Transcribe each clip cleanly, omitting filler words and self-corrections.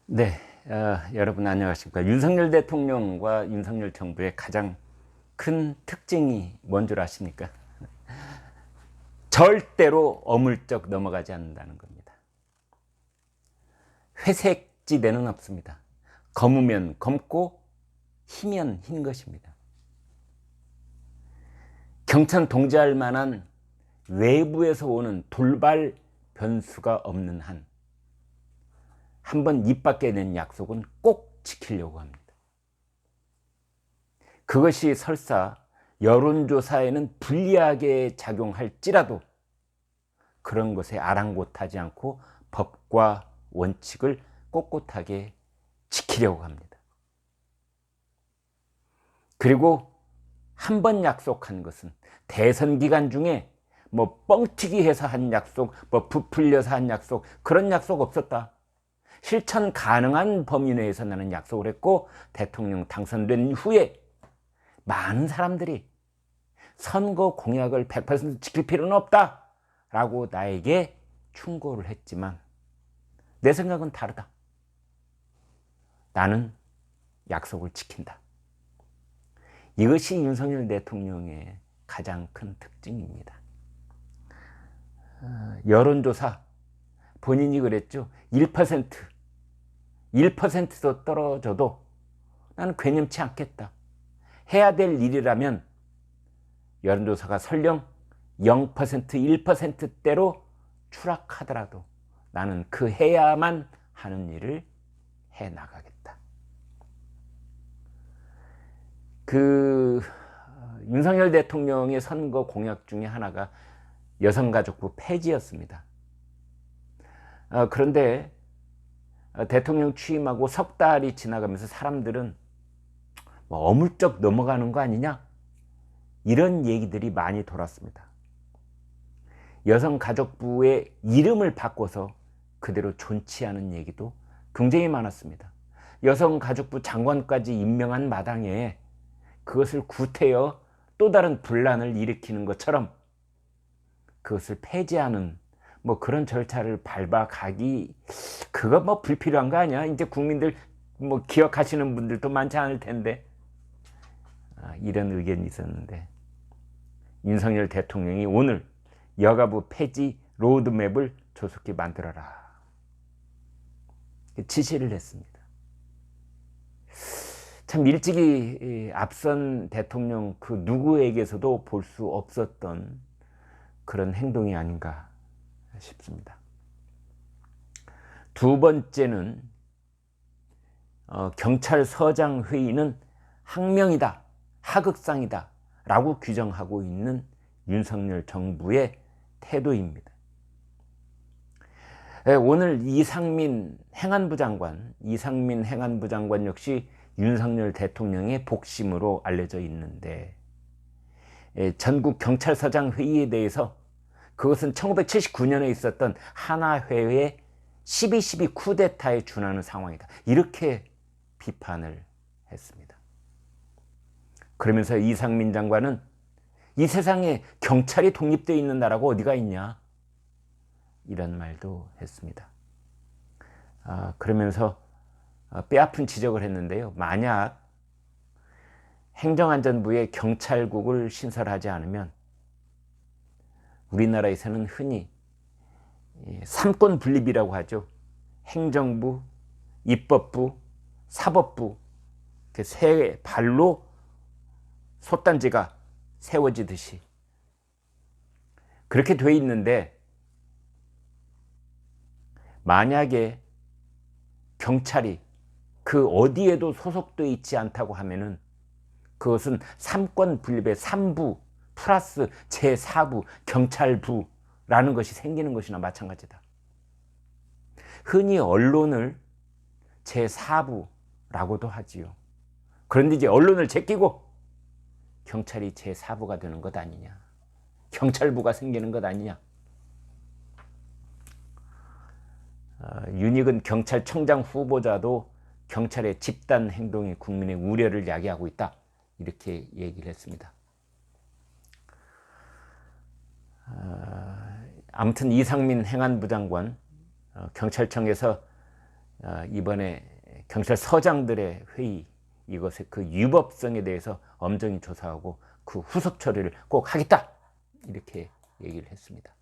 네, 여러분 안녕하십니까. 윤석열 대통령과 윤석열 정부의 가장 큰 특징이 뭔 줄 아십니까? 절대로 어물쩍 넘어가지 않는다는 겁니다. 회색지대는 없습니다. 검으면 검고 희면 흰 것입니다. 경천 동지할 만한 외부에서 오는 돌발 변수가 없는 한 번 입 밖에 낸 약속은 꼭 지키려고 합니다. 그것이 설사 여론조사에는 불리하게 작용할지라도 그런 것에 아랑곳하지 않고 법과 원칙을 꼿꼿하게 지키려고 합니다. 그리고 한 번 약속한 것은 대선 기간 중에 뭐 뻥튀기 해서 한 약속, 뭐 부풀려서 한 약속, 그런 약속 없었다. 실천 가능한 범위 내에서 나는 약속을 했고, 대통령 당선된 후에 많은 사람들이 선거 공약을 100% 지킬 필요는 없다 라고 나에게 충고를 했지만 내 생각은 다르다. 나는 약속을 지킨다. 이것이 윤석열 대통령의 가장 큰 특징입니다. 여론조사 본인이 그랬죠. 1%도 떨어져도 나는 괴념치 않겠다. 해야 될 일이라면 여론조사가 설령 0%, 1%대로 추락하더라도 나는 그 해야만 하는 일을 해 나가겠다. 윤석열 대통령의 선거 공약 중에 하나가 여성가족부 폐지였습니다. 그런데 대통령 취임하고 석 달이 지나가면서 사람들은 뭐 어물쩍 넘어가는 거 아니냐, 이런 얘기들이 많이 돌았습니다. 여성가족부의 이름을 바꿔서 그대로 존치하는 얘기도 굉장히 많았습니다. 여성가족부 장관까지 임명한 마당에 그것을 구태여 또 다른 분란을 일으키는 것처럼 그것을 폐지하는 뭐 그런 절차를 밟아가기, 그거 뭐 불필요한 거 아니야? 이제 국민들 뭐 기억하시는 분들도 많지 않을 텐데, 이런 의견이 있었는데 윤석열 대통령이 오늘 여가부 폐지 로드맵을 조속히 만들어라 지시를 했습니다. 참 일찍이 앞선 대통령 그 누구에게서도 볼 수 없었던 그런 행동이 아닌가 싶습니다. 두 번째는 경찰서장 회의는 항명이다, 하극상이다 라고 규정하고 있는 윤석열 정부의 태도입니다. 오늘 이상민 행안부 장관 역시 윤석열 대통령의 복심으로 알려져 있는데, 전국 경찰서장 회의에 대해서 그것은 1979년에 있었던 하나회의 12.12 쿠데타에 준하는 상황이다, 이렇게 비판을 했습니다. 그러면서 이상민 장관은 이 세상에 경찰이 독립되어 있는 나라가 어디가 있냐, 이런 말도 했습니다. 그러면서 뼈아픈 지적을 했는데요. 만약 행정안전부에 경찰국을 신설하지 않으면 우리나라에서는 흔히 삼권 분립이라고 하죠. 행정부, 입법부, 사법부, 세 발로 솥단지가 세워지듯이 그렇게 돼 있는데, 만약에 경찰이 그 어디에도 소속되어 있지 않다고 하면은 그것은 삼권 분립의 3부 플러스 제4부 경찰부라는 것이 생기는 것이나 마찬가지다. 흔히 언론을 제4부라고도 하지요. 그런데 이제 언론을 제끼고 경찰이 제4부가 되는 것 아니냐, 경찰부가 생기는 것 아니냐. 윤익은 경찰청장 후보자도 경찰의 집단 행동이 국민의 우려를 야기하고 있다, 이렇게 얘기를 했습니다. 아무튼 이상민 행안부 장관 경찰청에서 이번에 경찰서장들의 회의, 이것의 그 위법성에 대해서 엄정히 조사하고 그 후속 처리를 꼭 하겠다, 이렇게 얘기를 했습니다.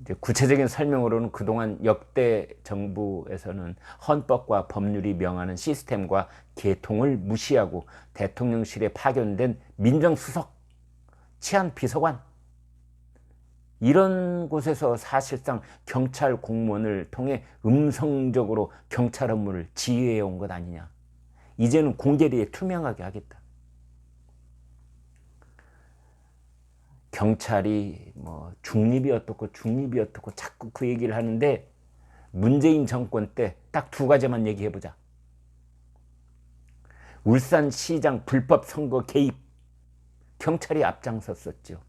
이제 구체적인 설명으로는 그동안 역대 정부에서는 헌법과 법률이 명하는 시스템과 계통을 무시하고 대통령실에 파견된 민정수석, 치안비서관, 이런 곳에서 사실상 경찰 공무원을 통해 음성적으로 경찰 업무를 지휘해 온 것 아니냐. 이제는 공개되게 투명하게 하겠다. 경찰이 뭐 중립이 어떻고 자꾸 그 얘기를 하는데, 문재인 정권 때 딱 두 가지만 얘기해보자. 울산시장 불법 선거 개입, 경찰이 앞장섰었죠.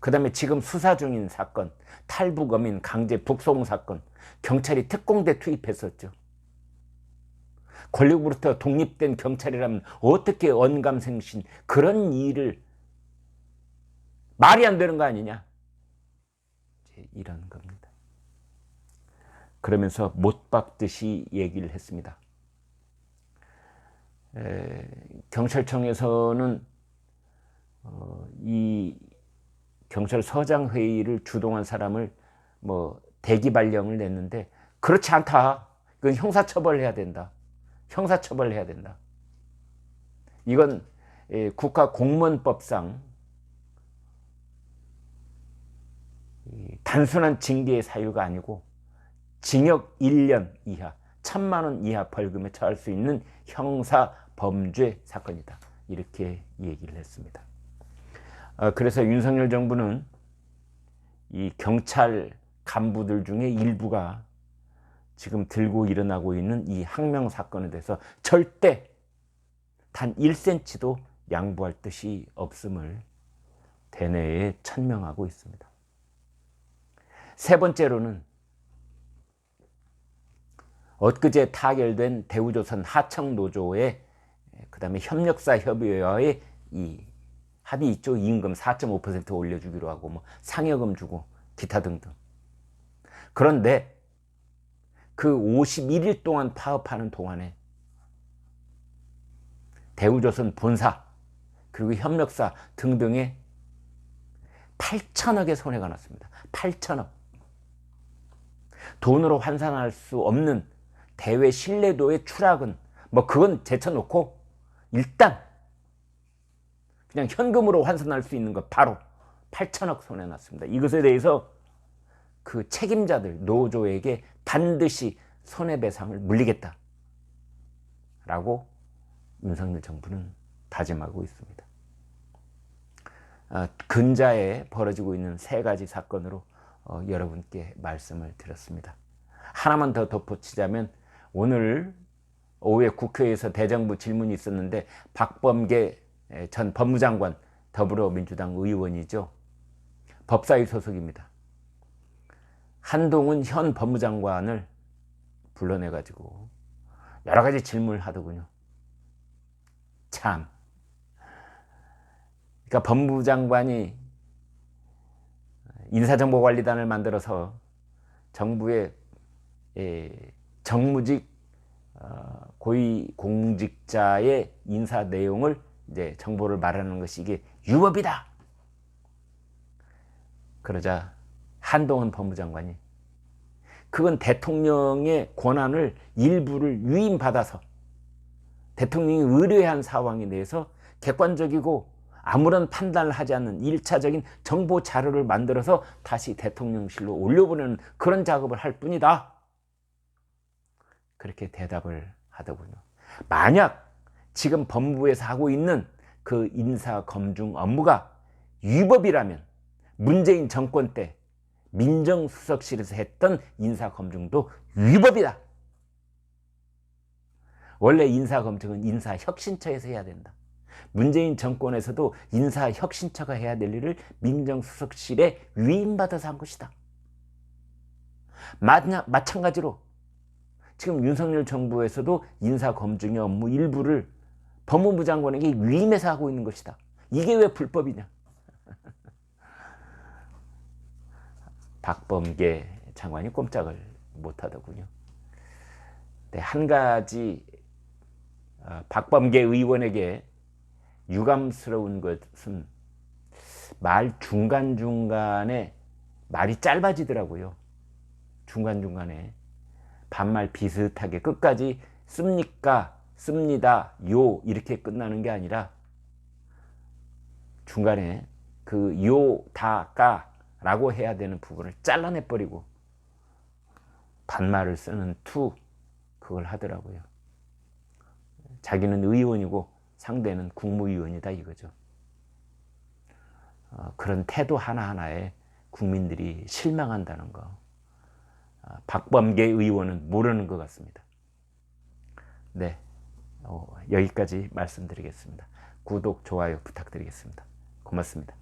그 다음에 지금 수사 중인 사건, 탈북어민 강제 북송 사건, 경찰이 특공대 투입했었죠. 권력으로부터 독립된 경찰이라면 어떻게 언감생신 그런 일을, 말이 안 되는 거 아니냐, 이런 겁니다. 그러면서 못 박듯이 얘기를 했습니다. 경찰청에서는 이 경찰서장 회의를 주동한 사람을 뭐 대기 발령을 냈는데, 그렇지 않다. 그건 형사처벌해야 된다. 형사처벌해야 된다. 이건 국가공무원법상 단순한 징계의 사유가 아니고 징역 1년 이하 1,000만 원 이하 벌금에 처할 수 있는 형사 범죄 사건이다, 이렇게 얘기를 했습니다. 그래서 윤석열 정부는 이 경찰 간부들 중에 일부가 지금 들고 일어나고 있는 이 항명 사건에 대해서 절대 단 1cm도 양보할 뜻이 없음을 대내에 천명하고 있습니다. 세 번째로는 엊그제 타결된 대우조선 하청노조의 그다음에 협력사 협의회와의 이 합의 있죠. 임금 4.5% 올려주기로 하고 뭐 상여금 주고 기타 등등. 그런데 그 51일 동안 파업하는 동안에 대우조선 본사 그리고 협력사 등등에 8천억의 손해가 났습니다. 8천억. 돈으로 환산할 수 없는 대외 신뢰도의 추락은 뭐 그건 제쳐놓고 일단 그냥 현금으로 환산할 수 있는 것 바로 8천억 손해 났습니다. 이것에 대해서 그 책임자들 노조에게 반드시 손해배상을 물리겠다 라고 윤석열 정부는 다짐하고 있습니다. 근자에 벌어지고 있는 세 가지 사건으로 여러분께 말씀을 드렸습니다. 하나만 더 덧붙이자면, 오늘 오후에 국회에서 대정부 질문이 있었는데 박범계 전 법무장관, 더불어민주당 의원이죠. 법사위 소속입니다. 한동훈 현 법무장관을 불러내가지고 여러 가지 질문을 하더군요. 참. 그러니까 법무장관이 인사정보관리단을 만들어서 정부의 정무직 고위공직자의 인사 내용을 이제 정보를 말하는 것이 이게 유법이다. 그러자 한동훈 법무장관이 그건 대통령의 권한을 일부를 위임받아서 대통령이 의뢰한 사항에 대해서 객관적이고 아무런 판단을 하지 않는 1차적인 정보 자료를 만들어서 다시 대통령실로 올려보내는 그런 작업을 할 뿐이다. 그렇게 대답을 하더군요. 만약 지금 법무부에서 하고 있는 그 인사검증 업무가 위법이라면 문재인 정권 때 민정수석실에서 했던 인사검증도 위법이다. 원래 인사검증은 인사혁신처에서 해야 된다. 문재인 정권에서도 인사혁신처가 해야 될 일을 민정수석실에 위임받아서 한 것이다. 마찬가지로 지금 윤석열 정부에서도 인사검증의 업무 일부를 법무부 장관에게 위임해서 하고 있는 것이다. 이게 왜 불법이냐? 박범계 장관이 꼼짝을 못하더군요. 네, 한 가지 박범계 의원에게 유감스러운 것은 말 중간중간에 말이 짧아지더라고요. 중간중간에 반말 비슷하게 끝까지 씁니까, 씁니다, 요 이렇게 끝나는 게 아니라 중간에 그 요, 다, 가 라고 해야 되는 부분을 잘라내버리고 반말을 쓰는 투 그걸 하더라고요. 자기는 의원이고 상대는 국무위원이다 이거죠. 그런 태도 하나하나에 국민들이 실망한다는 거, 박범계 의원은 모르는 것 같습니다. 네, 여기까지 말씀드리겠습니다. 구독, 좋아요 부탁드리겠습니다. 고맙습니다.